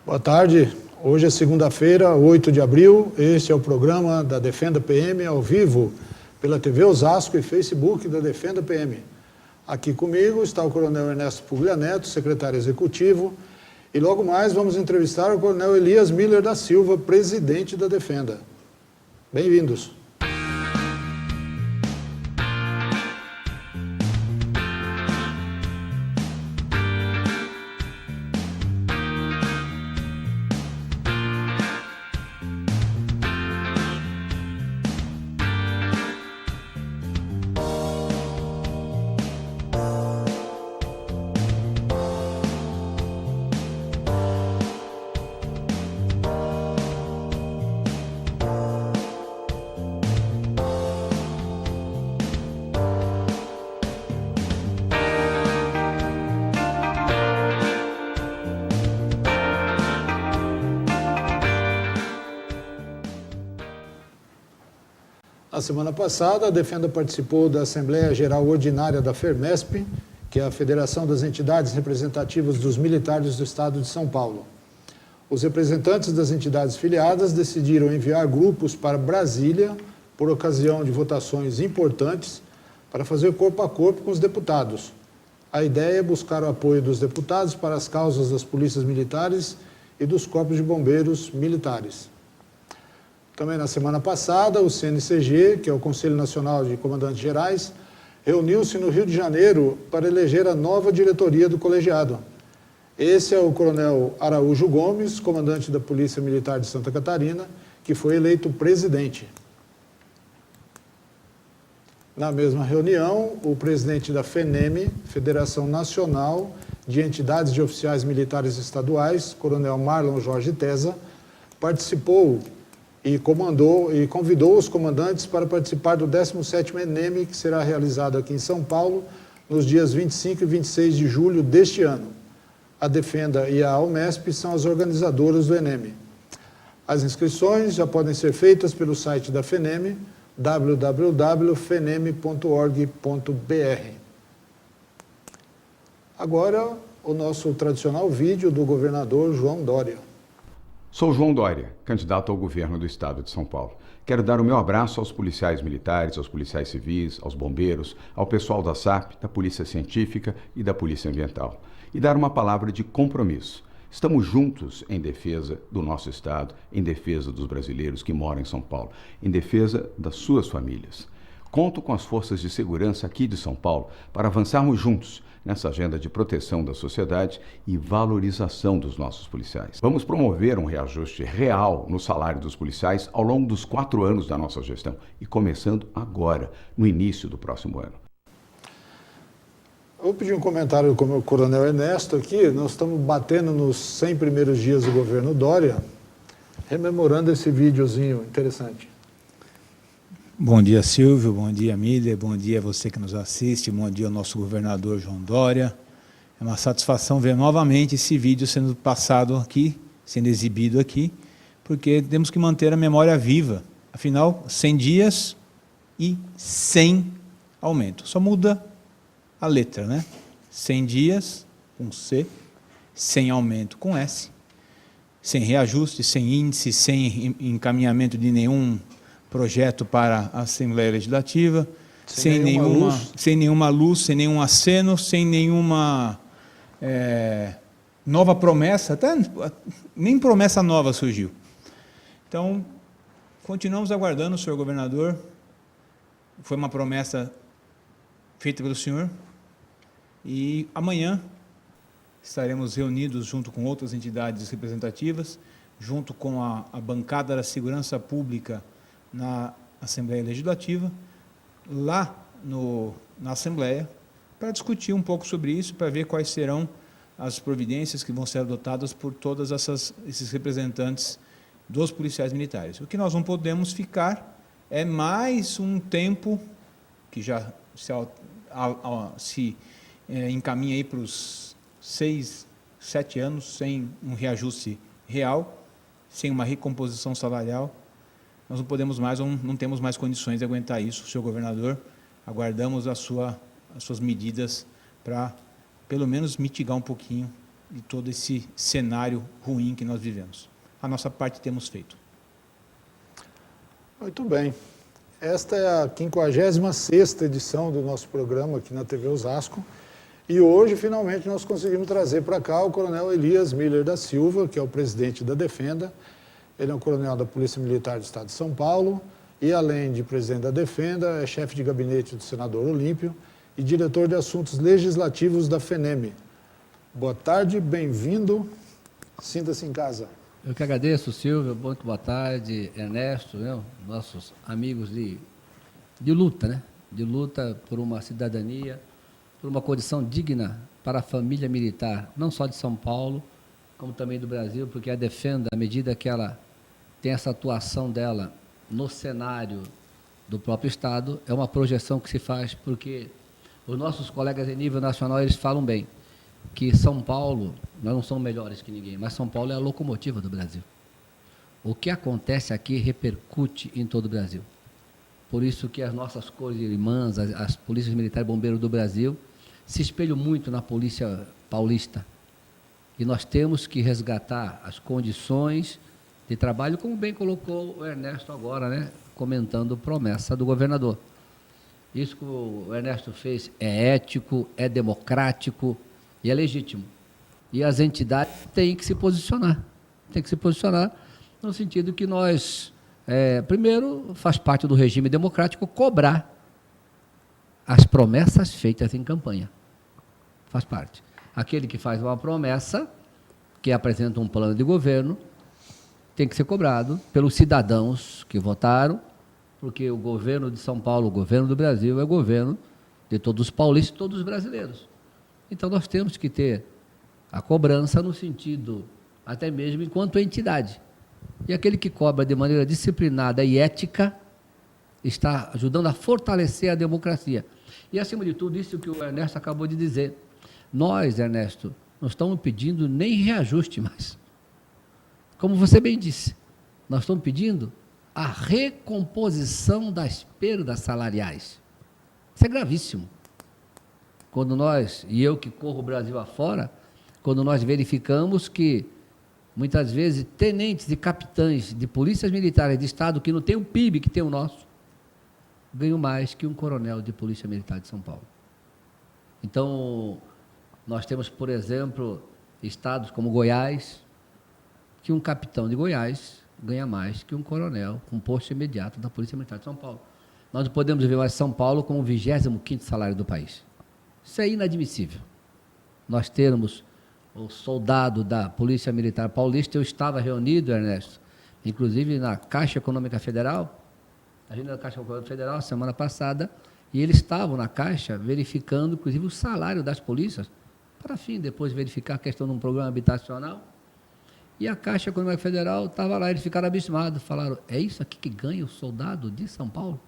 Boa tarde. Hoje é segunda-feira, 8 de abril. Este é o programa da Defenda PM ao vivo pela TV Osasco e Facebook da Defenda PM. Aqui comigo está o Coronel Ernesto Puglia Neto, secretário executivo, e logo mais vamos entrevistar o Coronel Elias Miller da Silva, presidente da Defenda. Bem-vindos. Na semana passada, a Defenda participou da Assembleia Geral Ordinária da FERMESP, que é a Federação das Entidades Representativas dos Militares do Estado de São Paulo. Os representantes das entidades filiadas decidiram enviar grupos para Brasília por ocasião de votações importantes para fazer corpo a corpo com os deputados. A ideia é buscar o apoio dos deputados para as causas das polícias militares e dos corpos de bombeiros militares. Também na semana passada, o CNCG, que é o Conselho Nacional de Comandantes Gerais, reuniu-se no Rio de Janeiro para eleger a nova diretoria do colegiado. Esse é o Coronel Araújo Gomes, comandante da Polícia Militar de Santa Catarina, que foi eleito presidente. Na mesma reunião, o presidente da FENEM, Federação Nacional de Entidades de Oficiais Militares Estaduais, Coronel Marlon Jorge Tesa, participou e convidou os comandantes para participar do 17º ENEM, que será realizado aqui em São Paulo, nos dias 25 e 26 de julho deste ano. A Defenda e a Almesp são as organizadoras do ENEM. As inscrições já podem ser feitas pelo site da FENEM, www.fenem.org.br. Agora, o nosso tradicional vídeo do governador João Dória. Sou João Dória, candidato ao governo do estado de São Paulo. Quero dar o meu abraço aos policiais militares, aos policiais civis, aos bombeiros, ao pessoal da SAP, da Polícia Científica e da Polícia Ambiental. E dar uma palavra de compromisso. Estamos juntos em defesa do nosso estado, em defesa dos brasileiros que moram em São Paulo, em defesa das suas famílias. Conto com as forças de segurança aqui de São Paulo para avançarmos juntos nessa agenda de proteção da sociedade e valorização dos nossos policiais. Vamos promover um reajuste real no salário dos policiais ao longo dos 4 anos da nossa gestão e começando agora, no início do próximo ano. Eu vou pedir um comentário com o Coronel Ernesto aqui. Nós estamos batendo nos 100 primeiros dias do governo Dória, rememorando esse videozinho interessante. Bom dia, Silvio, bom dia, Miller, bom dia a você que nos assiste, bom dia ao nosso governador João Dória. É uma satisfação ver novamente esse vídeo sendo passado aqui, sendo exibido aqui, porque temos que manter a memória viva. Afinal, 100 dias e 100 aumento. Só muda a letra, né? 100 dias com C, 100 aumento com S, sem reajuste, sem índice, sem encaminhamento de nenhum projeto para a Assembleia Legislativa, sem nenhuma luz, sem nenhum aceno, sem nenhuma nova promessa, até nem promessa nova surgiu. Então, continuamos aguardando, senhor governador. Foi uma promessa feita pelo senhor e amanhã estaremos reunidos junto com outras entidades representativas, junto com a bancada da Segurança Pública na Assembleia Legislativa, lá na Assembleia, para discutir um pouco sobre isso, para ver quais serão as providências que vão ser adotadas por todos esses representantes dos policiais militares. O que nós não podemos ficar é mais um tempo, que já se encaminha aí para os 6, 7 anos, sem um reajuste real, sem uma recomposição salarial. Nós não podemos mais, não temos mais condições de aguentar isso, senhor governador. Aguardamos as suas medidas para, pelo menos, mitigar um pouquinho de todo esse cenário ruim que nós vivemos. A nossa parte temos feito. Muito bem. Esta é a 56ª edição do nosso programa aqui na TV Osasco. E hoje, finalmente, nós conseguimos trazer para cá o coronel Elias Miller da Silva, que é o presidente da Defenda. Ele é um coronel da Polícia Militar do Estado de São Paulo e, além de presidente da Defenda, é chefe de gabinete do senador Olímpio e diretor de assuntos legislativos da FENEM. Boa tarde, bem-vindo. Sinta-se em casa. Eu que agradeço, Silvio. Muito boa tarde, Ernesto, nossos amigos de luta, né? De luta por uma cidadania, por uma condição digna para a família militar, não só de São Paulo, como também do Brasil, porque a Defenda, à medida que ela tem essa atuação dela no cenário do próprio Estado, é uma projeção que se faz porque os nossos colegas em nível nacional, eles falam bem que São Paulo, nós não somos melhores que ninguém, mas São Paulo é a locomotiva do Brasil. O que acontece aqui repercute em todo o Brasil. Por isso que as nossas cores irmãs, as polícias militares e bombeiros do Brasil, se espelham muito na polícia paulista. E nós temos que resgatar as condições de trabalho, como bem colocou o Ernesto agora, né, comentando promessa do governador. Isso que o Ernesto fez é ético, é democrático e é legítimo. E as entidades têm que se posicionar. Tem que se posicionar no sentido que nós, primeiro, faz parte do regime democrático cobrar as promessas feitas em campanha. Faz parte. Aquele que faz uma promessa, que apresenta um plano de governo, tem que ser cobrado pelos cidadãos que votaram, porque o governo de São Paulo, o governo do Brasil, é o governo de todos os paulistas e todos os brasileiros. Então, nós temos que ter a cobrança no sentido, até mesmo enquanto entidade. E aquele que cobra de maneira disciplinada e ética está ajudando a fortalecer a democracia. E, acima de tudo, isso que o Ernesto acabou de dizer. Nós, Ernesto, não estamos pedindo nem reajuste mais. Como você bem disse, nós estamos pedindo a recomposição das perdas salariais. Isso é gravíssimo. Quando nós, e eu que corro o Brasil afora, quando nós verificamos que, muitas vezes, tenentes e capitães de polícias militares de Estado que não tem o PIB que tem o nosso, ganham mais que um coronel de Polícia Militar de São Paulo. Então, nós temos, por exemplo, estados como Goiás, que um capitão de Goiás ganha mais que um coronel com posto imediato da Polícia Militar de São Paulo. Nós não podemos ver mais São Paulo como o 25º salário do país. Isso é inadmissível. Nós termos o soldado da Polícia Militar Paulista, eu estava reunido, Ernesto, inclusive na Caixa Econômica Federal, a gente da Caixa Econômica Federal, semana passada, e eles estavam na Caixa verificando, inclusive, o salário das polícias, para fim, depois verificar a questão de um programa habitacional. E a Caixa Econômica Federal estava lá, eles ficaram abismados, falaram, é isso aqui que ganha o soldado de São Paulo?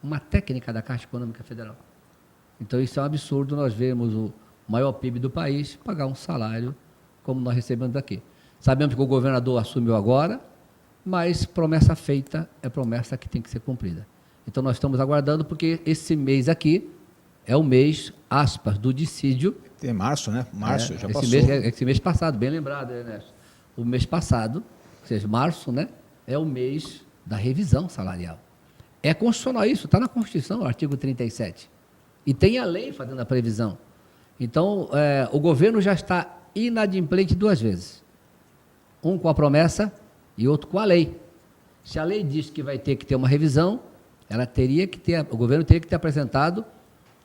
Uma técnica da Caixa Econômica Federal. Então, isso é um absurdo, nós vemos o maior PIB do país pagar um salário como nós recebemos aqui. Sabemos que o governador assumiu agora, mas promessa feita é promessa que tem que ser cumprida. Então, nós estamos aguardando, porque esse mês aqui é o mês, aspas, do dissídio. É março, né? Março, já passou. Esse mês passado, bem lembrado, Ernesto. O mês passado, ou seja, março, né, é o mês da revisão salarial. É constitucional isso, está na Constituição, o artigo 37. E tem a lei fazendo a previsão. Então, o governo já está inadimplente duas vezes. Um com a promessa e outro com a lei. Se a lei diz que vai ter que ter uma revisão, o governo teria que ter apresentado,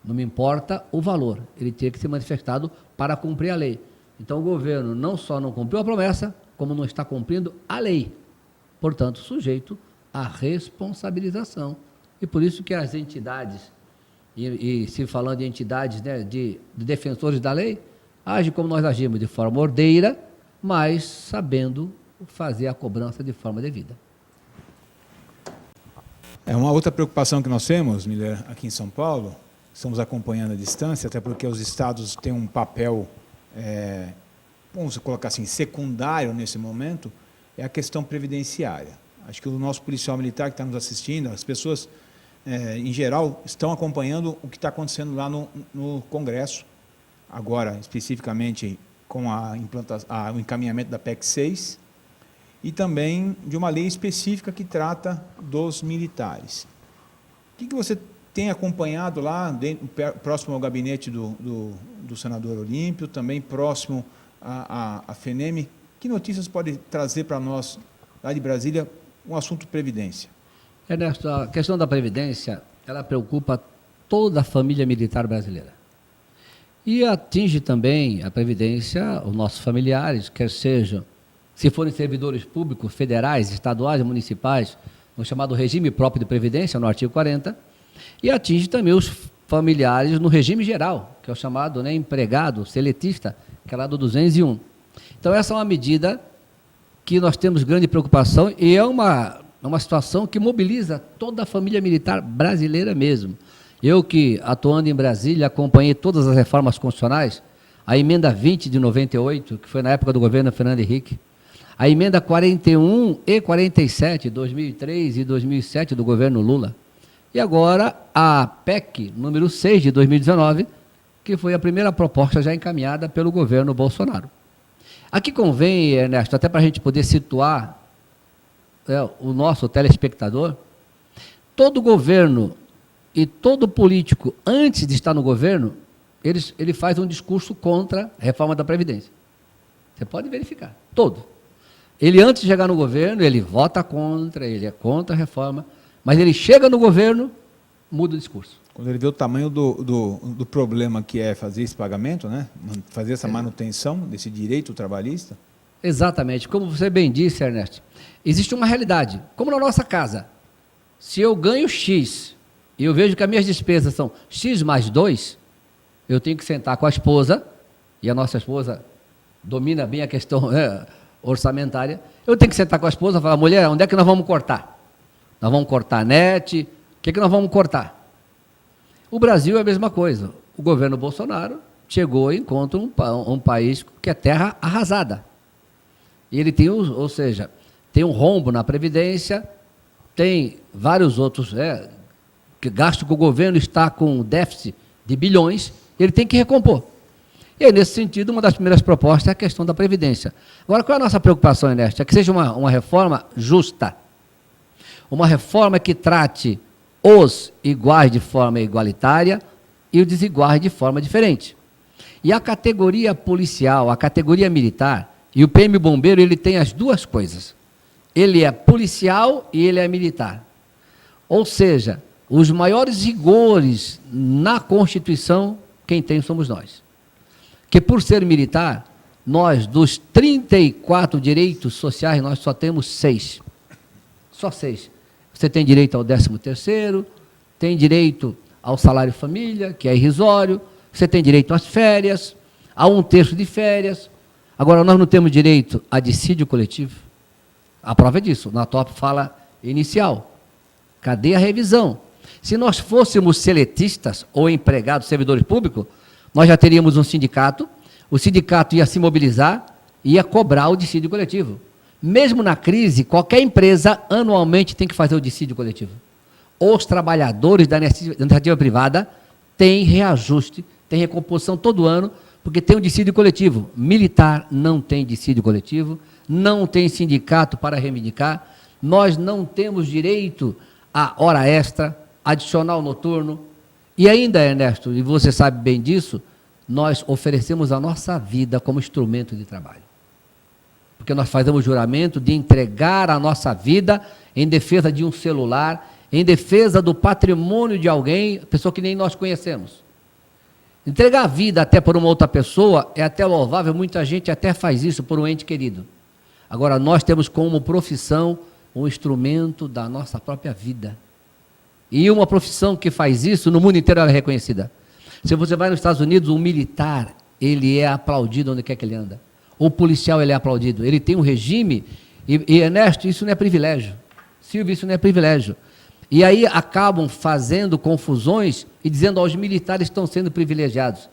não me importa o valor, ele teria que ser manifestado para cumprir a lei. Então, o governo não só não cumpriu a promessa, como não está cumprindo a lei. Portanto, sujeito à responsabilização. E por isso que as entidades, e se falando de entidades, né, de defensores da lei, agem como nós agimos, de forma ordeira, mas sabendo fazer a cobrança de forma devida. Uma outra preocupação que nós temos, Miller, aqui em São Paulo, estamos acompanhando a distância, até porque os estados têm um papel, vamos colocar assim, secundário nesse momento, é a questão previdenciária. Acho que o nosso policial militar que está nos assistindo, as pessoas, em geral, estão acompanhando o que está acontecendo lá no Congresso, agora, especificamente, com o encaminhamento da PEC 6 e também de uma lei específica que trata dos militares. O que você tem acompanhado lá, próximo ao gabinete do senador Olímpio, também próximo à FENEM? Que notícias pode trazer para nós, lá de Brasília, o assunto Previdência? Ernesto, a questão da Previdência, ela preocupa toda a família militar brasileira. E atinge também a Previdência os nossos familiares, quer sejam, se forem servidores públicos, federais, estaduais e municipais, no chamado regime próprio de Previdência, no artigo 40, e atinge também os familiares no regime geral, que é o chamado, né, empregado seletista, que é lá do 201. Então, essa é uma medida que nós temos grande preocupação e é uma situação que mobiliza toda a família militar brasileira mesmo. Eu que, atuando em Brasília, acompanhei todas as reformas constitucionais, a emenda 20 de 98, que foi na época do governo Fernando Henrique, a emenda 41 e 47, 2003 e 2007 do governo Lula, e agora a PEC número 6 de 2019, que foi a primeira proposta já encaminhada pelo governo Bolsonaro. Aqui convém, Ernesto, até para a gente poder situar o nosso telespectador, todo governo e todo político, antes de estar no governo, ele faz um discurso contra a reforma da Previdência. Você pode verificar, todo. Ele, antes de chegar no governo, ele vota contra, ele é contra a reforma, mas ele chega no governo, muda o discurso. Quando ele vê o tamanho do problema que é fazer esse pagamento, né? Fazer essa manutenção desse direito trabalhista. Exatamente. Como você bem disse, Ernesto, existe uma realidade. Como na nossa casa, se eu ganho X e eu vejo que as minhas despesas são X mais 2, eu tenho que sentar com a esposa, e a nossa esposa domina bem a questão orçamentária, eu tenho que sentar com a esposa e falar, mulher, onde é que nós vamos cortar? Nós vamos cortar a net, o que nós vamos cortar? O Brasil é a mesma coisa. O governo Bolsonaro chegou e encontra um país que é terra arrasada. E ele tem, ou seja, tem um rombo na Previdência, tem vários outros que gasto que o governo está com déficit de bilhões, ele tem que recompor. E aí, nesse sentido, uma das primeiras propostas é a questão da Previdência. Agora, qual é a nossa preocupação, Ernesto? É que seja uma reforma justa, uma reforma que trate os iguais de forma igualitária e os desiguais de forma diferente. E a categoria policial, a categoria militar e o PM Bombeiro, ele tem as duas coisas. Ele é policial e ele é militar. Ou seja, os maiores rigores na Constituição, quem tem somos nós. Que por ser militar, nós, dos 34 direitos sociais, nós só temos 6. Só 6. Você tem direito ao 13º, tem direito ao salário família, que é irrisório, você tem direito às férias, a 1/3 de férias. Agora, nós não temos direito a dissídio coletivo. A prova é disso, na top fala inicial. Cadê a revisão? Se nós fôssemos seletistas ou empregados, servidores públicos, nós já teríamos um sindicato, o sindicato ia se mobilizar e ia cobrar o dissídio coletivo. Mesmo na crise, qualquer empresa anualmente tem que fazer o dissídio coletivo. Os trabalhadores da iniciativa privada têm reajuste, têm recomposição todo ano, porque tem o dissídio coletivo. Militar não tem dissídio coletivo, não tem sindicato para reivindicar, nós não temos direito a hora extra, adicional noturno, e ainda, Ernesto, e você sabe bem disso, nós oferecemos a nossa vida como instrumento de trabalho. Porque nós fazemos o juramento de entregar a nossa vida em defesa de um celular, em defesa do patrimônio de alguém, pessoa que nem nós conhecemos. Entregar a vida até por uma outra pessoa é até louvável, muita gente até faz isso por um ente querido. Agora, nós temos como profissão um instrumento da nossa própria vida. E uma profissão que faz isso, no mundo inteiro ela é reconhecida. Se você vai nos Estados Unidos, um militar, ele é aplaudido onde quer que ele anda. O policial, ele é aplaudido. Ele tem um regime, e Ernesto, isso não é privilégio. Silvio, isso não é privilégio. E aí acabam fazendo confusões e dizendo aos militares que estão sendo privilegiados.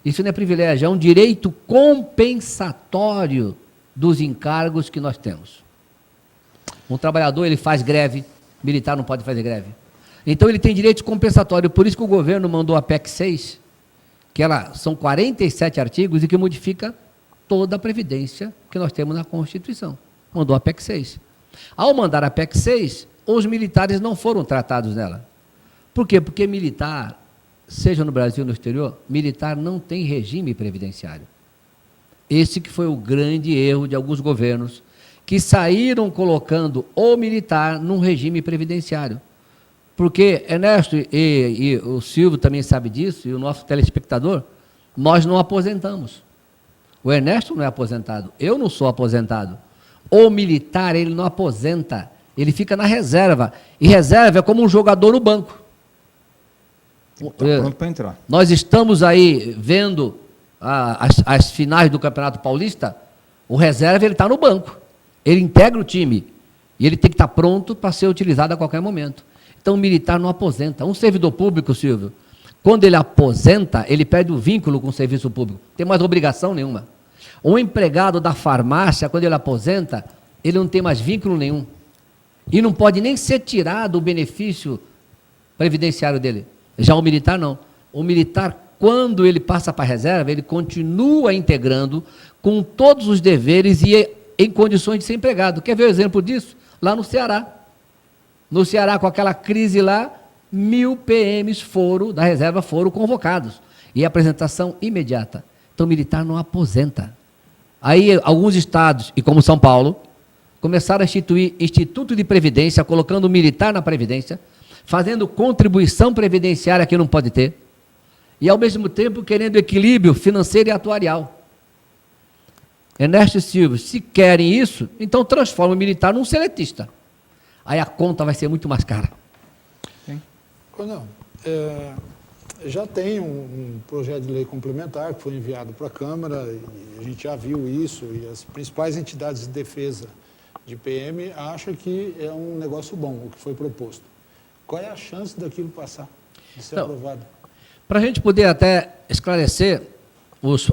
Isso não é privilégio, é um direito compensatório dos encargos que nós temos. Um trabalhador, ele faz greve, militar não pode fazer greve. Então, ele tem direitos compensatórios, por isso que o governo mandou a PEC 6, que são 47 artigos e que modifica toda a previdência que nós temos na Constituição. Mandou a PEC 6. Ao mandar a PEC 6, os militares não foram tratados nela. Por quê? Porque militar, seja no Brasil ou no exterior, militar não tem regime previdenciário. Esse que foi o grande erro de alguns governos, que saíram colocando o militar num regime previdenciário. Porque, Ernesto e o Silvio também sabe disso, e o nosso telespectador, nós não aposentamos. O Ernesto não é aposentado, eu não sou aposentado. O militar, ele não aposenta, ele fica na reserva. E reserva é como um jogador no banco. Está pronto para entrar. Nós estamos aí vendo as finais do Campeonato Paulista, o reserva ele está no banco. Ele integra o time e ele tem que estar pronto para ser utilizado a qualquer momento. Então, o militar não aposenta. Um servidor público, Silvio, quando ele aposenta, ele perde o vínculo com o serviço público. Não tem mais obrigação nenhuma. Um empregado da farmácia, quando ele aposenta, ele não tem mais vínculo nenhum. E não pode nem ser tirado o benefício previdenciário dele. Já o militar, não. O militar, quando ele passa para a reserva, ele continua integrando com todos os deveres e em condições de ser empregado. Quer ver o exemplo disso? Lá no Ceará. No Ceará, com aquela crise lá, 1.000 PMs da reserva foram convocados. E apresentação imediata. Então, o militar não aposenta. Aí, alguns estados, e como São Paulo, começaram a instituir Instituto de Previdência, colocando o militar na Previdência, fazendo contribuição previdenciária que não pode ter, e, ao mesmo tempo, querendo equilíbrio financeiro e atuarial. Ernesto e Silvio, se querem isso, então transforma o militar num seletista. Aí a conta vai ser muito mais cara. Não, já tem um projeto de lei complementar que foi enviado para a Câmara, e a gente já viu isso, e as principais entidades de defesa de PM acham que é um negócio bom o que foi proposto. Qual é a chance daquilo passar, de ser aprovado? Para a gente poder até esclarecer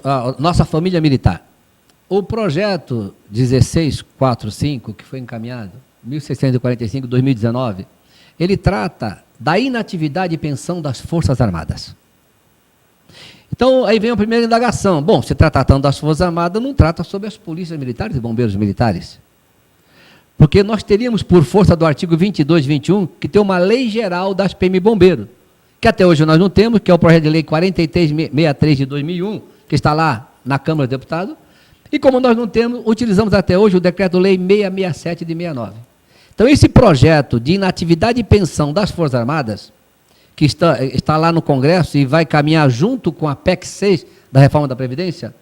a nossa família militar, o projeto 1645, que foi encaminhado, 1645-2019, ele trata da inatividade e pensão das Forças Armadas. Então, aí vem a primeira indagação. Bom, se trata tanto das Forças Armadas, não trata sobre as polícias militares e bombeiros militares. Porque nós teríamos, por força do artigo 22 e 21, que ter uma lei geral das PM Bombeiro, que até hoje nós não temos, que é o projeto de lei 4363 de 2001, que está lá na Câmara dos Deputados, e como nós não temos, utilizamos até hoje o decreto-lei 667 de 69. Então, esse projeto de inatividade e pensão das Forças Armadas, que está lá no Congresso e vai caminhar junto com a PEC 6 da reforma da Previdência,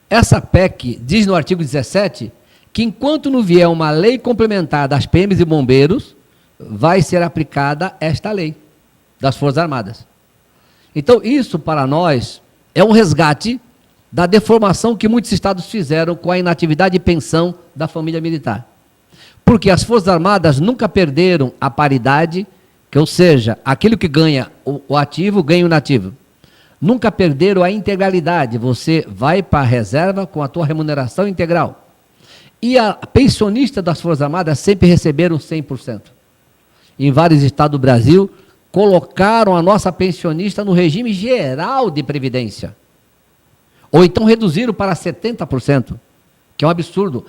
essa PEC diz no artigo 17 que enquanto não vier uma lei complementar das PMs e bombeiros, vai ser aplicada esta lei das Forças Armadas. Então, isso para nós é um resgate da deformação que muitos estados fizeram com a inatividade e pensão da família militar. Porque as Forças Armadas nunca perderam a paridade, que, ou seja, aquilo que ganha o ativo, ganha o inativo. Nunca perderam a integralidade, você vai para a reserva com a tua remuneração integral. E a pensionista das Forças Armadas sempre receberam 100%. Em vários estados do Brasil, colocaram a nossa pensionista no regime geral de previdência. Ou então reduziram para 70%, que é um absurdo.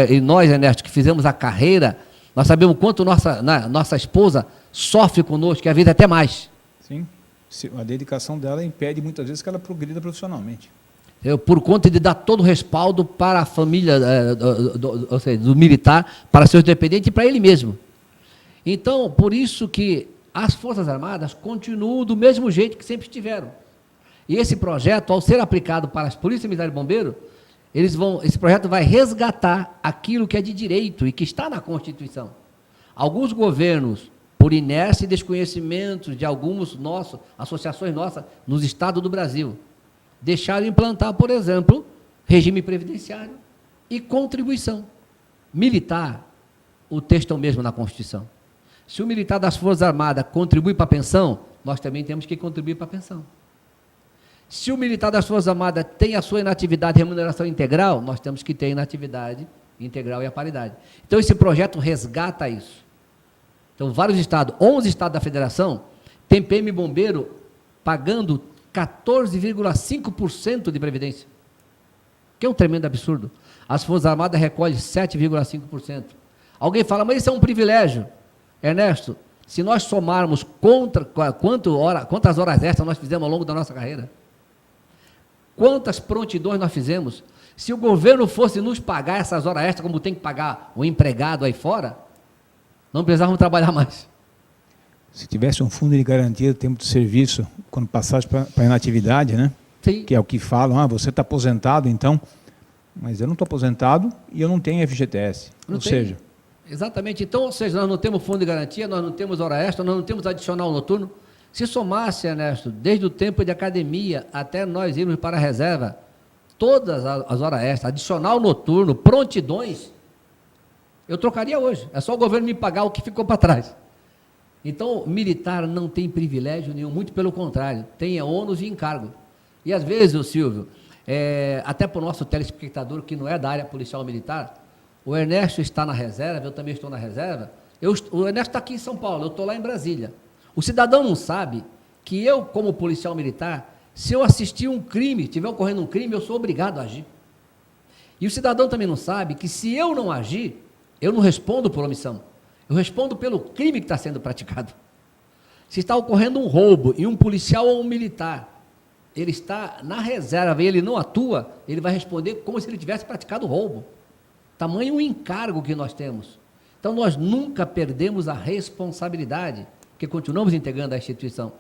E nós, Ernesto, que fizemos a carreira, nós sabemos quanto nossa esposa sofre conosco, que às vezes até mais. Sim, a dedicação dela impede muitas vezes que ela progrida profissionalmente. Por conta de dar todo o respaldo para a família ou seja, do militar, para seus dependentes e para ele mesmo. Então, por isso que as Forças Armadas continuam do mesmo jeito que sempre estiveram. E esse projeto, ao ser aplicado para as polícias militares e bombeiros, esse projeto vai resgatar aquilo que é de direito e que está na Constituição. Alguns governos, por inércia e desconhecimento de algumas associações nossas nos estados do Brasil, deixaram implantar, por exemplo, regime previdenciário e contribuição. Militar, o texto é o mesmo na Constituição. Se o militar das Forças Armadas contribui para a pensão, nós também temos que contribuir para a pensão. Se o militar das Forças Armadas tem a sua inatividade e remuneração integral, nós temos que ter a inatividade integral e a paridade. Então, esse projeto resgata isso. Então, vários estados, 11 estados da federação, tem PM bombeiro pagando 14,5% de previdência. que é um tremendo absurdo. As Forças Armadas recolhem 7,5%. Alguém fala, mas isso é um privilégio. Ernesto, se nós somarmos quantas horas extras nós fizemos ao longo da nossa carreira, quantas prontidões nós fizemos, se o governo fosse nos pagar essas horas extras, como tem que pagar o empregado aí fora, não precisávamos trabalhar mais. Se tivesse um fundo de garantia do tempo de serviço, quando passasse para a inatividade, né? Sim. Que é o que falam, você está aposentado, então, mas eu não estou aposentado e eu não tenho FGTS. Não ou tem. seja, Exatamente. Então, ou seja, nós não temos fundo de garantia, nós não temos hora extra, nós não temos adicional noturno. Se somasse, Ernesto, desde o tempo de academia até nós irmos para a reserva, todas as horas extras, adicional noturno, prontidões, eu trocaria hoje. É só o governo me pagar o que ficou para trás. Então, militar não tem privilégio nenhum, muito pelo contrário, tem ônus e encargo. E às vezes, o Silvio, até para o nosso telespectador que não é da área policial militar, o Ernesto está na reserva, eu também estou na reserva, o Ernesto está aqui em São Paulo, eu estou lá em Brasília. O cidadão não sabe que eu, como policial militar, se eu assistir um crime, estiver ocorrendo um crime, eu sou obrigado a agir. E o cidadão também não sabe que se eu não agir, eu não respondo por omissão. Eu respondo pelo crime que está sendo praticado. Se está ocorrendo um roubo e um policial ou um militar, ele está na reserva e ele não atua, ele vai responder como se ele tivesse praticado o roubo. Tamanho o encargo que nós temos. Então, nós nunca perdemos a responsabilidade, porque continuamos integrando a instituição.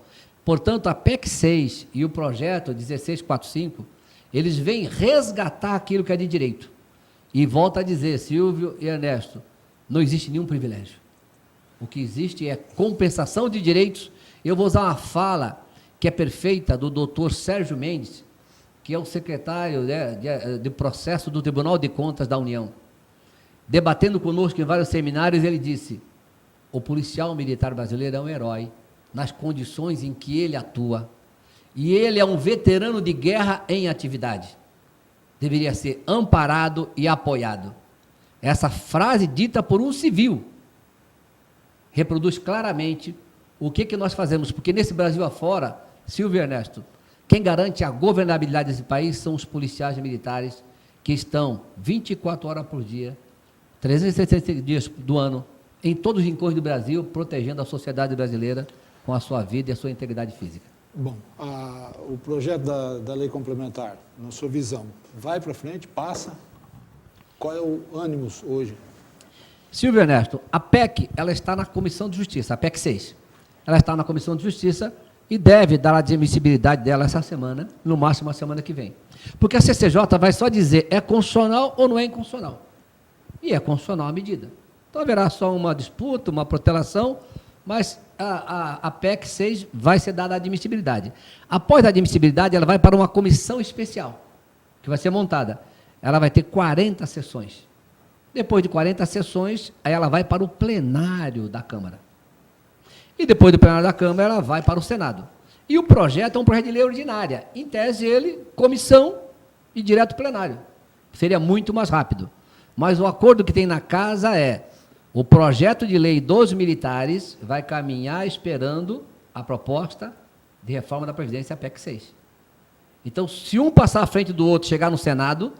Portanto, a PEC 6 e o projeto 1645, eles vêm resgatar aquilo que é de direito. E volto a dizer, Silvio e Ernesto, não existe nenhum privilégio. O que existe é compensação de direitos. Eu vou usar uma fala que é perfeita do doutor Sérgio Mendes, que é o secretário de processo do Tribunal de Contas da União. Debatendo conosco em vários seminários, ele disse: o policial militar brasileiro é um herói nas condições em que ele atua. E ele é um veterano de guerra em atividade. Deveria ser amparado e apoiado. Essa frase dita por um civil reproduz claramente o que nós fazemos, porque nesse Brasil afora, Silvio e Ernesto, quem garante a governabilidade desse país são os policiais militares que estão 24 horas por dia, 360 dias do ano, em todos os rincões do Brasil, protegendo a sociedade brasileira com a sua vida e a sua integridade física. Bom, o projeto da lei complementar, na sua visão, vai para frente, passa? Qual é o ânimo hoje? Silvio Ernesto, a PEC, ela está na Comissão de Justiça, a PEC 6. Ela está na Comissão de Justiça e deve dar a admissibilidade dela essa semana, no máximo a semana que vem. Porque a CCJ vai só dizer é constitucional ou não é inconstitucional. E é constitucional a medida. Então haverá só uma disputa, uma protelação, mas a PEC 6 vai ser dada a admissibilidade. Após a admissibilidade, ela vai para uma comissão especial, que vai ser montada. Ela vai ter 40 sessões. Depois de 40 sessões, aí ela vai para o plenário da Câmara. E depois do plenário da Câmara, ela vai para o Senado. E o projeto é um projeto de lei ordinária. Em tese, ele, comissão e direto plenário. Seria muito mais rápido. Mas o acordo que tem na casa é: o projeto de lei dos militares vai caminhar esperando a proposta de reforma da Previdência, a PEC 6. Então, se um passar à frente do outro, chegar no Senado,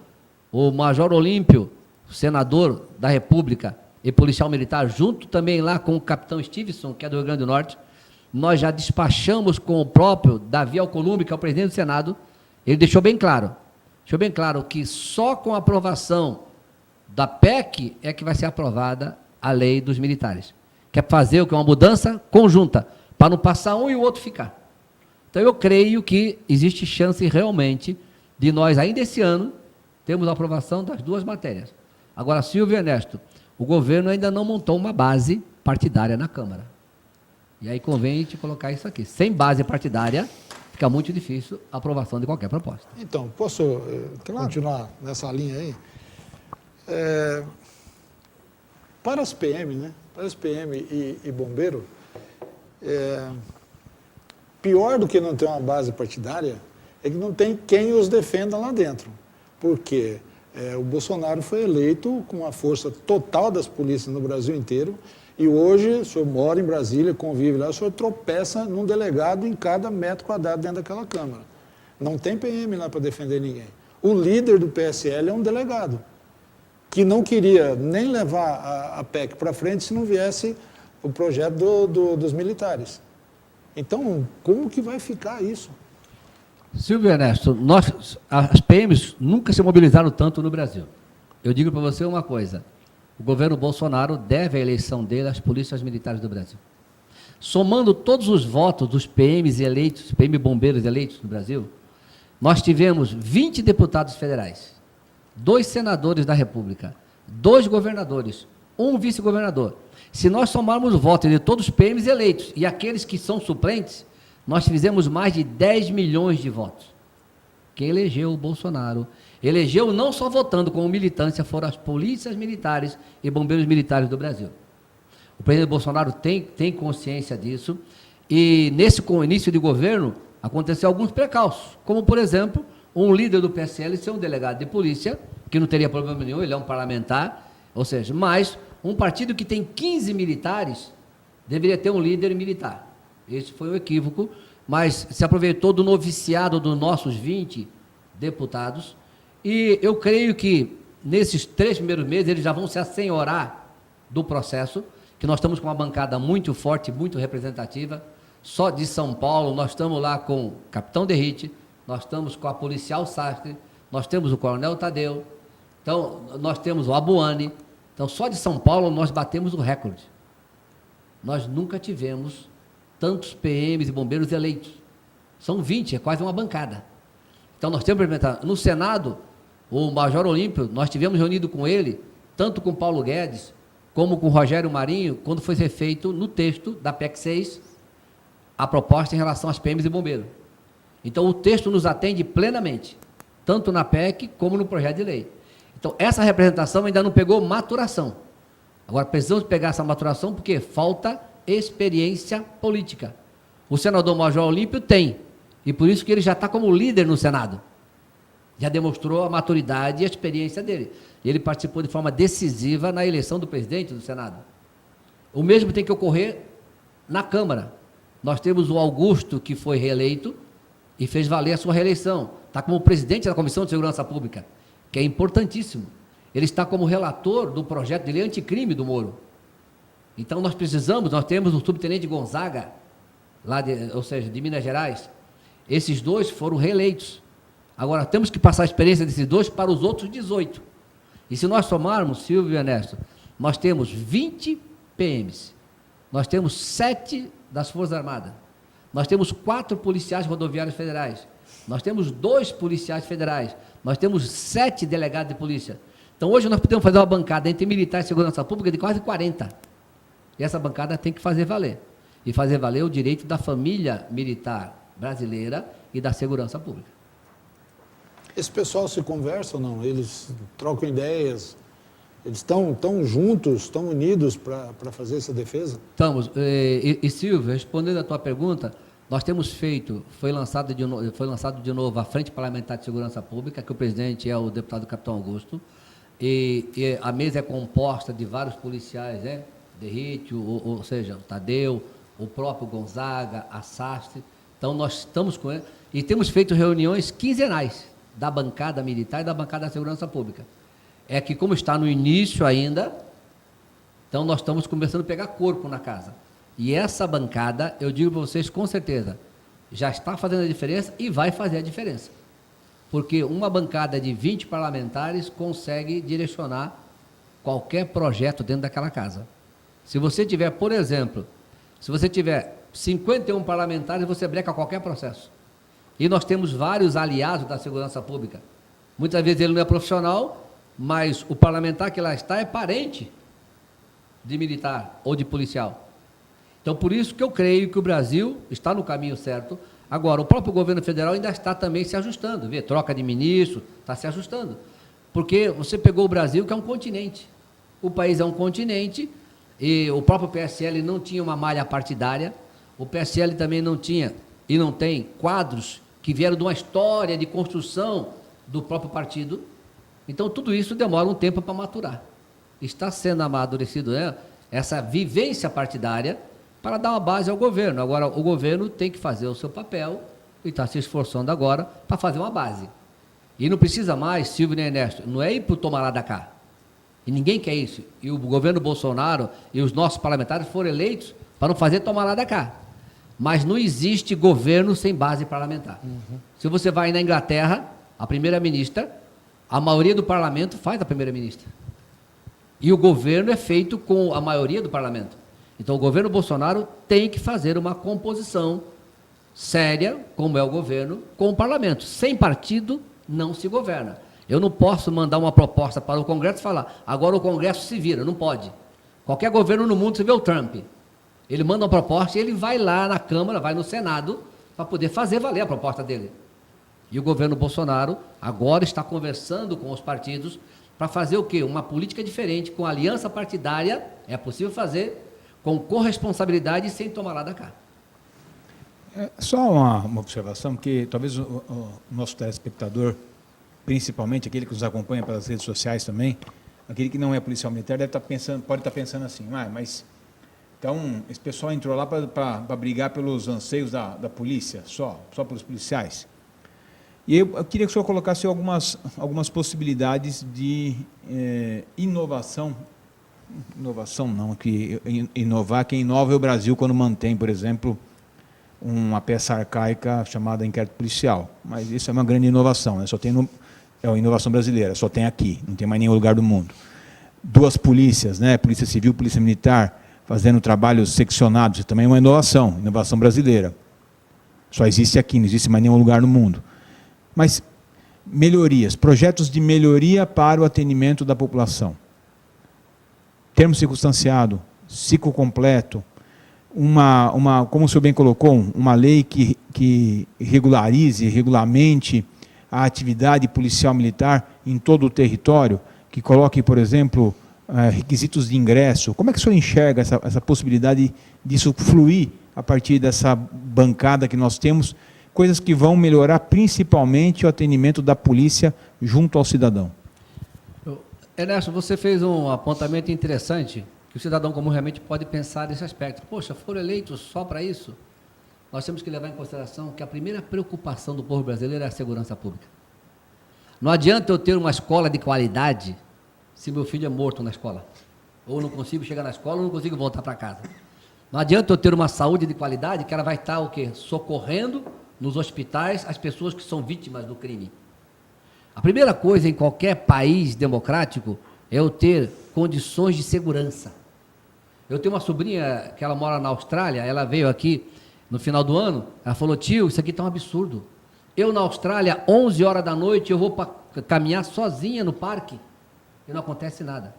o Major Olímpio, senador da República e policial militar, junto também lá com o capitão Stevenson, que é do Rio Grande do Norte, nós já despachamos com o próprio Davi Alcolumbre, que é o presidente do Senado. Ele deixou bem claro que só com a aprovação da PEC é que vai ser aprovada a lei dos militares. Quer fazer o que? Uma mudança conjunta, para não passar um e o outro ficar. Então, eu creio que existe chance realmente de nós, ainda esse ano, termos a aprovação das duas matérias. Agora, Silvio e Ernesto, o governo ainda não montou uma base partidária na Câmara. E aí convém a gente colocar isso aqui. Sem base partidária, fica muito difícil a aprovação de qualquer proposta. Então, posso continuar nessa linha aí? Para as PM, né? Para as PM e bombeiro, pior do que não ter uma base partidária é que não tem quem os defenda lá dentro. Porque o Bolsonaro foi eleito com a força total das polícias no Brasil inteiro e hoje o senhor mora em Brasília, convive lá, o senhor tropeça num delegado em cada metro quadrado dentro daquela Câmara. Não tem PM lá para defender ninguém. O líder do PSL é um delegado, que não queria nem levar a PEC para frente se não viesse o projeto dos militares. Então, como que vai ficar isso? Silvio Ernesto, as PMs nunca se mobilizaram tanto no Brasil. Eu digo para você uma coisa, o governo Bolsonaro deve a eleição dele às polícias militares do Brasil. Somando todos os votos dos PMs eleitos, PM bombeiros eleitos no Brasil, nós tivemos 20 deputados federais, 2 senadores da República, 2 governadores, 1 vice-governador. Se nós somarmos o voto de todos os PMs eleitos e aqueles que são suplentes, nós fizemos mais de 10 milhões de votos. Quem elegeu o Bolsonaro, elegeu não só votando como militância, foram as polícias militares e bombeiros militares do Brasil. O presidente Bolsonaro tem consciência disso e nesse início de governo aconteceu alguns precalços, como por exemplo, um líder do PSL ser um delegado de polícia, que não teria problema nenhum, ele é um parlamentar, ou seja, mas um partido que tem 15 militares deveria ter um líder militar. Esse foi um equívoco, mas se aproveitou do noviciado dos nossos 20 deputados, e eu creio que nesses 3 primeiros meses eles já vão se assenhorar do processo, que nós estamos com uma bancada muito forte, muito representativa. Só de São Paulo, nós estamos lá com o Capitão Derrite, nós estamos com a Policial Sastre, nós temos o Coronel Tadeu, então nós temos o Abuane. Então, só de São Paulo nós batemos o recorde. Nós nunca tivemos tantos PMs e bombeiros eleitos. São 20, é quase uma bancada. Então, nós temos que implementar. No Senado, o Major Olímpio, nós tivemos reunido com ele, tanto com Paulo Guedes, como com Rogério Marinho, quando foi ser feito no texto da PEC 6, a proposta em relação às PMs e bombeiros. Então, o texto nos atende plenamente, tanto na PEC como no projeto de lei. Então, essa representação ainda não pegou maturação. Agora, precisamos pegar essa maturação porque falta experiência política. O senador Major Olímpio tem, e por isso que ele já está como líder no Senado. Já demonstrou a maturidade e a experiência dele. E ele participou de forma decisiva na eleição do presidente do Senado. O mesmo tem que ocorrer na Câmara. Nós temos o Augusto, que foi reeleito e fez valer a sua reeleição. Está como presidente da Comissão de Segurança Pública, que é importantíssimo. Ele está como relator do projeto de lei anticrime do Moro. Então, nós temos o subtenente Gonzaga, ou seja, de Minas Gerais. Esses 2 foram reeleitos. Agora, temos que passar a experiência desses 2 para os outros 18. E se nós somarmos, Silvio e Ernesto, nós temos 20 PMs, nós temos 7 das Forças Armadas, nós temos 4 policiais rodoviários federais, nós temos 2 policiais federais, nós temos 7 delegados de polícia. Então, hoje nós podemos fazer uma bancada entre militar e segurança pública de quase 40. E essa bancada tem que fazer valer. E fazer valer o direito da família militar brasileira e da segurança pública. Esse pessoal se conversa ou não? Eles trocam ideias? Eles estão juntos, estão unidos para fazer essa defesa? Estamos. Silvio, respondendo a tua pergunta, nós temos feito, foi lançado de novo a Frente Parlamentar de Segurança Pública, que o presidente é o deputado Capitão Augusto, e a mesa é composta de vários policiais, né? Derrite, ou seja, o Tadeu, o próprio Gonzaga, a Sastre. Então, nós estamos com ele, e temos feito reuniões quinzenais da bancada militar e da bancada da segurança pública. É que, como está no início ainda, então nós estamos começando a pegar corpo na casa. E essa bancada, eu digo para vocês com certeza, já está fazendo a diferença e vai fazer a diferença. Porque uma bancada de 20 parlamentares consegue direcionar qualquer projeto dentro daquela casa. Se você tiver, por exemplo, se você tiver 51 parlamentares, você breca qualquer processo. E nós temos vários aliados da segurança pública. Muitas vezes ele não é profissional, mas o parlamentar que lá está é parente de militar ou de policial. Então, por isso que eu creio que o Brasil está no caminho certo. Agora, o próprio governo federal ainda está também se ajustando. Vê, troca de ministro, está se ajustando. Porque você pegou o Brasil, que é um continente. O país é um continente, e o próprio PSL não tinha uma malha partidária. O PSL também não tinha e não tem quadros que vieram de uma história de construção do próprio partido. Então, tudo isso demora um tempo para maturar. Está sendo amadurecido, né, essa vivência partidária para dar uma base ao governo. Agora, o governo tem que fazer o seu papel e está se esforçando agora para fazer uma base. E não precisa mais, Silvio e Ernesto, não é ir para o tomar lá da cá. E ninguém quer isso. E o governo Bolsonaro e os nossos parlamentares foram eleitos para não fazer tomar lá da cá. Mas não existe governo sem base parlamentar. Se você vai na Inglaterra, a primeira-ministra, a maioria do parlamento faz a primeira-ministra. E o governo é feito com a maioria do parlamento. Então, o governo Bolsonaro tem que fazer uma composição séria, como é o governo, com o parlamento. Sem partido, não se governa. Eu não posso mandar uma proposta para o Congresso e falar, agora o Congresso se vira, não pode. Qualquer governo no mundo, você vê o Trump, ele manda uma proposta e ele vai lá na Câmara, vai no Senado, para poder fazer valer a proposta dele. E o governo Bolsonaro agora está conversando com os partidos para fazer o quê? Uma política diferente, com aliança partidária, é possível fazer, com corresponsabilidade e sem tomar lá da cá. Só uma observação, porque talvez o nosso telespectador, principalmente aquele que nos acompanha pelas redes sociais também, aquele que não é policial militar, deve estar pensando, pode estar pensando assim, mas então esse pessoal entrou lá para brigar pelos anseios da polícia, só pelos policiais. E eu queria que o senhor colocasse algumas possibilidades de inovação não, que inovar, quem inova é o Brasil quando mantém, por exemplo, uma peça arcaica chamada inquérito policial, mas isso é uma grande inovação, né? Só tem é uma inovação brasileira, só tem aqui, não tem mais nenhum lugar do mundo. 2 polícias, né? Polícia Civil, Polícia Militar, fazendo trabalhos seccionados, isso também é uma inovação brasileira. Só existe aqui, não existe mais nenhum lugar no mundo. Mas melhorias, projetos de melhoria para o atendimento da população. Termo circunstanciado, ciclo completo, como o senhor bem colocou, uma lei que regulamente a atividade policial militar em todo o território, que coloque, por exemplo, requisitos de ingresso. Como é que o senhor enxerga essa possibilidade disso fluir a partir dessa bancada que nós temos, coisas que vão melhorar principalmente o atendimento da polícia junto ao cidadão? Ernesto, você fez um apontamento interessante, que o cidadão comum realmente pode pensar nesse aspecto. Poxa, foram eleitos só para isso? Nós temos que levar em consideração que a primeira preocupação do povo brasileiro é a segurança pública. Não adianta eu ter uma escola de qualidade se meu filho é morto na escola. Ou não consigo chegar na escola, ou não consigo voltar para casa. Não adianta eu ter uma saúde de qualidade que ela vai estar o quê? Socorrendo nos hospitais as pessoas que são vítimas do crime. A primeira coisa em qualquer país democrático é eu ter condições de segurança. Eu tenho uma sobrinha que ela mora na Austrália, ela veio aqui no final do ano, ela falou, tio, isso aqui está um absurdo. Eu na Austrália, 11 horas da noite, eu vou caminhar sozinha no parque e não acontece nada.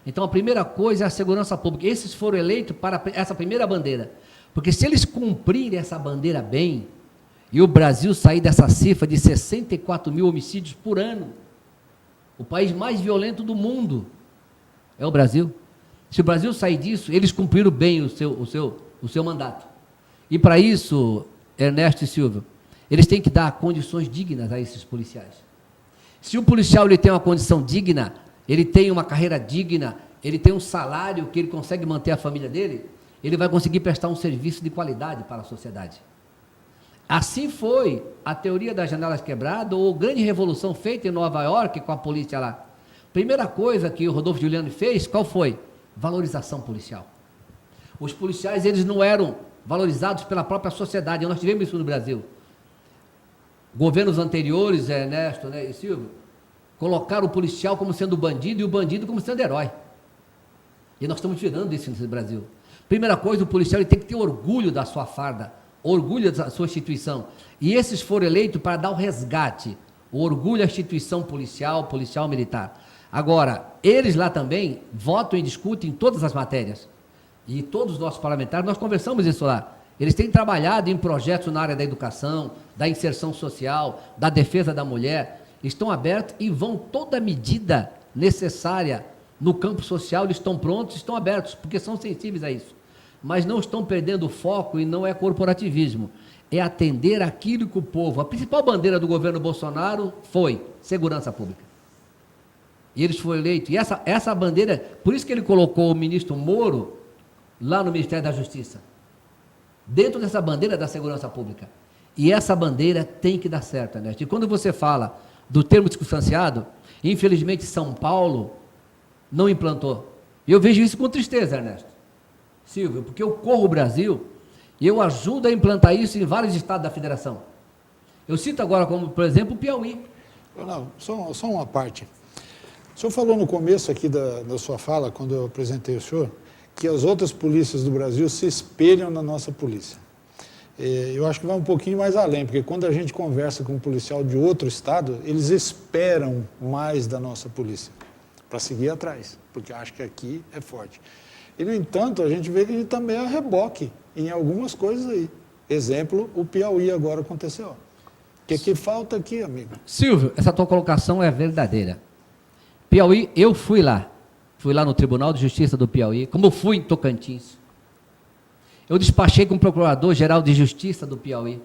Então a primeira coisa é a segurança pública. Esses foram eleitos para essa primeira bandeira, porque se eles cumprirem essa bandeira bem, e o Brasil sair dessa cifra de 64 mil homicídios por ano, o país mais violento do mundo é o Brasil. Se o Brasil sair disso, eles cumpriram bem o seu mandato. E para isso, Ernesto e Silvio, eles têm que dar condições dignas a esses policiais. Se o policial ele tem uma condição digna, ele tem uma carreira digna, ele tem um salário que ele consegue manter a família dele, ele vai conseguir prestar um serviço de qualidade para a sociedade. Assim foi a teoria das janelas quebradas, ou grande revolução feita em Nova York com a polícia lá. Primeira coisa que o Rodolfo Giuliani fez, qual foi? Valorização policial. Os policiais, eles não eram valorizados pela própria sociedade, nós tivemos isso no Brasil. Governos anteriores, Ernesto, né, e Silvio, colocaram o policial como sendo bandido e o bandido como sendo herói. E nós estamos tirando isso no Brasil. Primeira coisa, o policial ele tem que ter orgulho da sua farda, orgulho da sua instituição. E esses foram eleitos para dar o resgate, o orgulho à instituição policial militar. Agora, eles lá também votam e discutem todas as matérias. E todos os nossos parlamentares, nós conversamos isso lá. Eles têm trabalhado em projetos na área da educação, da inserção social, da defesa da mulher. Estão abertos e vão toda medida necessária no campo social, eles estão prontos, estão abertos, porque são sensíveis a isso. Mas não estão perdendo o foco e não é corporativismo. É atender aquilo que o povo... A principal bandeira do governo Bolsonaro foi segurança pública. E eles foram eleitos. E essa bandeira... Por isso que ele colocou o ministro Moro lá no Ministério da Justiça. Dentro dessa bandeira da segurança pública. E essa bandeira tem que dar certo, Ernesto. E quando você fala do termo circunstanciado, infelizmente São Paulo não implantou. E eu vejo isso com tristeza, Ernesto, Silvio, porque eu corro o Brasil e eu ajudo a implantar isso em vários estados da federação. Eu cito agora como, por exemplo, o Piauí. Não, só uma parte. O senhor falou no começo aqui da sua fala, quando eu apresentei o senhor, que as outras polícias do Brasil se espelham na nossa polícia. Eu acho que vai um pouquinho mais além, porque quando a gente conversa com um policial de outro estado, eles esperam mais da nossa polícia, para seguir atrás, porque acham que aqui é forte. E, no entanto, a gente vê que a gente também é reboque em algumas coisas aí. Exemplo, o Piauí agora aconteceu. O que falta aqui, amigo? Silvio, essa tua colocação é verdadeira. Piauí, eu fui lá no Tribunal de Justiça do Piauí, como eu fui em Tocantins. Eu despachei com o Procurador-Geral de Justiça do Piauí.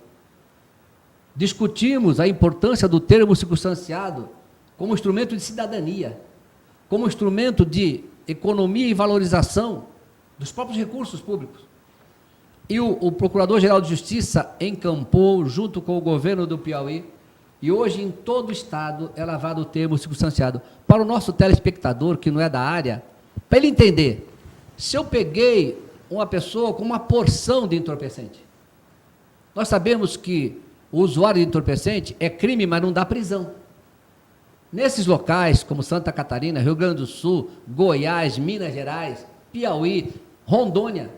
Discutimos a importância do termo circunstanciado como instrumento de cidadania, como instrumento de economia e valorização dos próprios recursos públicos. E o Procurador-Geral de Justiça encampou junto com o governo do Piauí, e hoje em todo o estado é lavado o termo circunstanciado. Para o nosso telespectador, que não é da área, para ele entender, se eu peguei uma pessoa com uma porção de entorpecente, nós sabemos que o usuário de entorpecente é crime, mas não dá prisão. Nesses locais, como Santa Catarina, Rio Grande do Sul, Goiás, Minas Gerais, Piauí, Rondônia,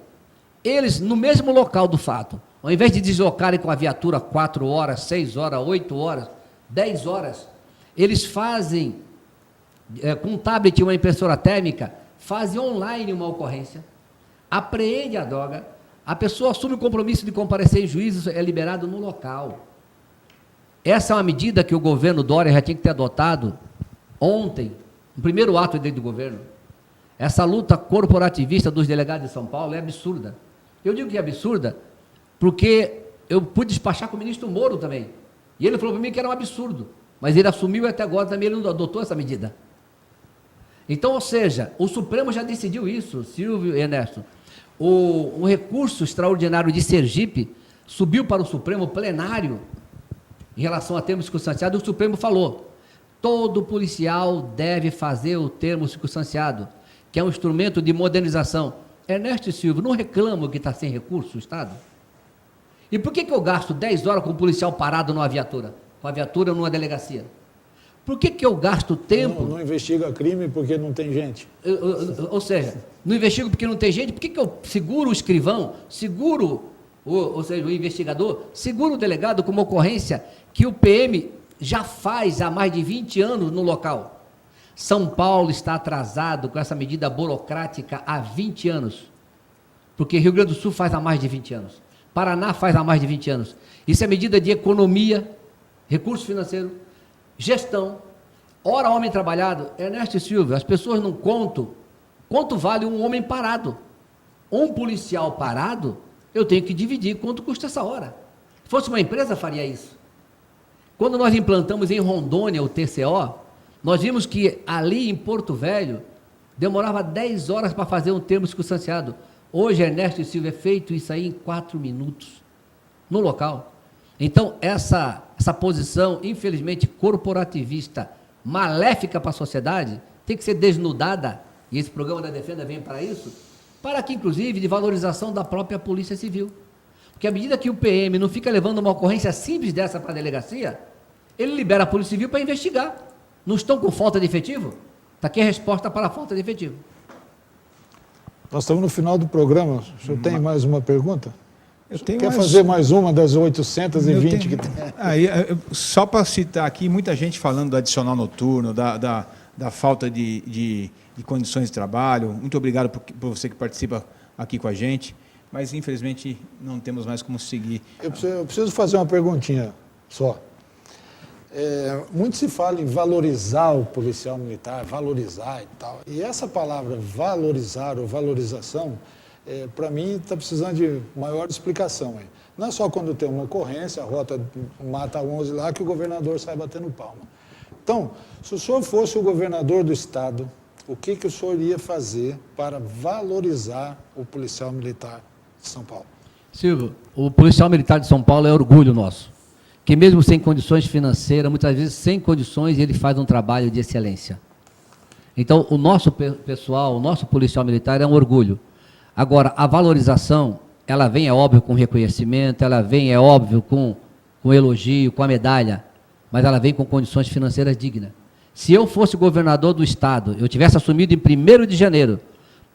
eles, no mesmo local do fato, ao invés de deslocarem com a viatura 4 horas, 6 horas, 8 horas, 10 horas, eles fazem, com um tablet e uma impressora térmica, fazem online uma ocorrência, apreende a droga, a pessoa assume o compromisso de comparecer em juízo, é liberado no local. Essa é uma medida que o governo Dória já tinha que ter adotado ontem, no primeiro ato dele do governo. Essa luta corporativista dos delegados de São Paulo é absurda. Eu digo que é absurda porque eu pude despachar com o ministro Moro também. E ele falou para mim que era um absurdo. Mas ele assumiu e até agora também ele não adotou essa medida. Então, ou seja, o Supremo já decidiu isso, Silvio e Ernesto. O recurso extraordinário de Sergipe subiu para o Supremo plenário em relação a termo circunstanciado, e o Supremo falou: todo policial deve fazer o termo circunstanciado, que é um instrumento de modernização. Ernesto e Silvio, não reclamam que está sem recurso o Estado? E por que eu gasto 10 horas com o policial parado numa viatura? Com a viatura numa delegacia? Por que eu gasto tempo... Não investiga crime porque não tem gente. Ou seja, não investigo porque não tem gente. Por que eu seguro o escrivão, seguro ou seja, o investigador, seguro o delegado com uma ocorrência que o PM já faz há mais de 20 anos no local? São Paulo está atrasado com essa medida burocrática há 20 anos, porque Rio Grande do Sul faz há mais de 20 anos, Paraná faz há mais de 20 anos. Isso é medida de economia, recurso financeiro, gestão, hora homem trabalhado. Ernesto e Silvio, as pessoas não contam quanto vale um homem parado. Um policial parado, eu tenho que dividir quanto custa essa hora. Se fosse uma empresa, faria isso. Quando nós implantamos em Rondônia o TCO, nós vimos que ali em Porto Velho, demorava 10 horas para fazer um termo circunstanciado. Hoje, Ernesto e Silvio, é feito isso aí em 4 minutos, no local. Então, essa posição, infelizmente, corporativista, maléfica para a sociedade, tem que ser desnudada, e esse programa da Defenda vem para isso, para que, inclusive, de valorização da própria Polícia Civil. Porque à medida que o PM não fica levando uma ocorrência simples dessa para a delegacia, ele libera a Polícia Civil para investigar. Não estão com falta de efetivo? Está aqui a resposta para a falta de efetivo. Nós estamos no final do programa. O senhor tem mais uma pergunta? Quer fazer mais uma das 820 que tem? Só para citar aqui, muita gente falando do adicional noturno, da falta de condições de trabalho. Muito obrigado por você que participa aqui com a gente, mas infelizmente não temos mais como seguir. Eu preciso fazer uma perguntinha só. Muito se fala em valorizar o policial militar, valorizar e tal. E essa palavra valorizar ou valorização, para mim, está precisando de maior explicação. Não é só quando tem uma ocorrência, a rota mata 11 lá, que o governador sai batendo palma. Então, se o senhor fosse o governador do estado, o que o senhor iria fazer para valorizar o policial militar de São Paulo? Silvio, o policial militar de São Paulo é orgulho nosso. que mesmo sem condições financeiras, muitas vezes sem condições, ele faz um trabalho de excelência. Então, o nosso pessoal, o nosso policial militar é um orgulho. Agora, a valorização, ela vem, é óbvio, com reconhecimento, ela vem, é óbvio, com elogio, com a medalha, mas ela vem com condições financeiras dignas. Se eu fosse governador do Estado, eu tivesse assumido em 1º de janeiro,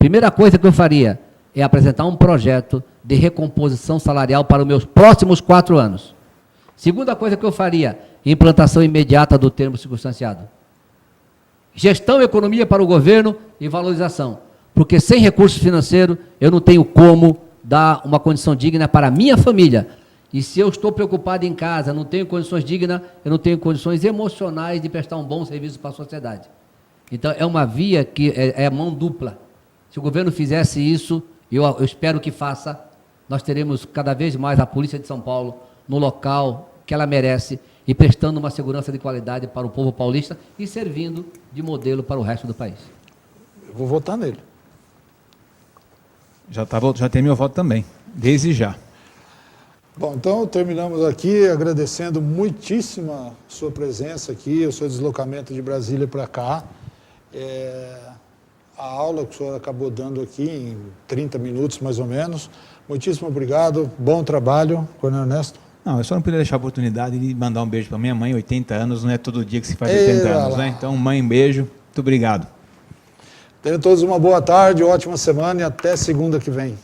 primeira coisa que eu faria é apresentar um projeto de recomposição salarial para os meus próximos 4 anos. Segunda coisa que eu faria, implantação imediata do termo circunstanciado. Gestão e economia para o governo e valorização. Porque sem recurso financeiro, eu não tenho como dar uma condição digna para a minha família. E se eu estou preocupado em casa, não tenho condições dignas, eu não tenho condições emocionais de prestar um bom serviço para a sociedade. Então, é uma via que é mão dupla. Se o governo fizesse isso, eu espero que faça, nós teremos cada vez mais a Polícia de São Paulo no local que ela merece e prestando uma segurança de qualidade para o povo paulista e servindo de modelo para o resto do país. Eu vou votar nele. Já tem meu voto também, desde já. Bom, então terminamos aqui agradecendo muitíssimo a sua presença aqui, o seu deslocamento de Brasília para cá. A aula que o senhor acabou dando aqui em 30 minutos, mais ou menos. Muitíssimo obrigado, bom trabalho, Coronel Ernesto. Não, eu só não podia deixar a oportunidade de mandar um beijo para minha mãe, 80 anos, não é todo dia que se faz 80 anos, né? Então, mãe, um beijo, muito obrigado. Tenham todos uma boa tarde, ótima semana e até segunda que vem.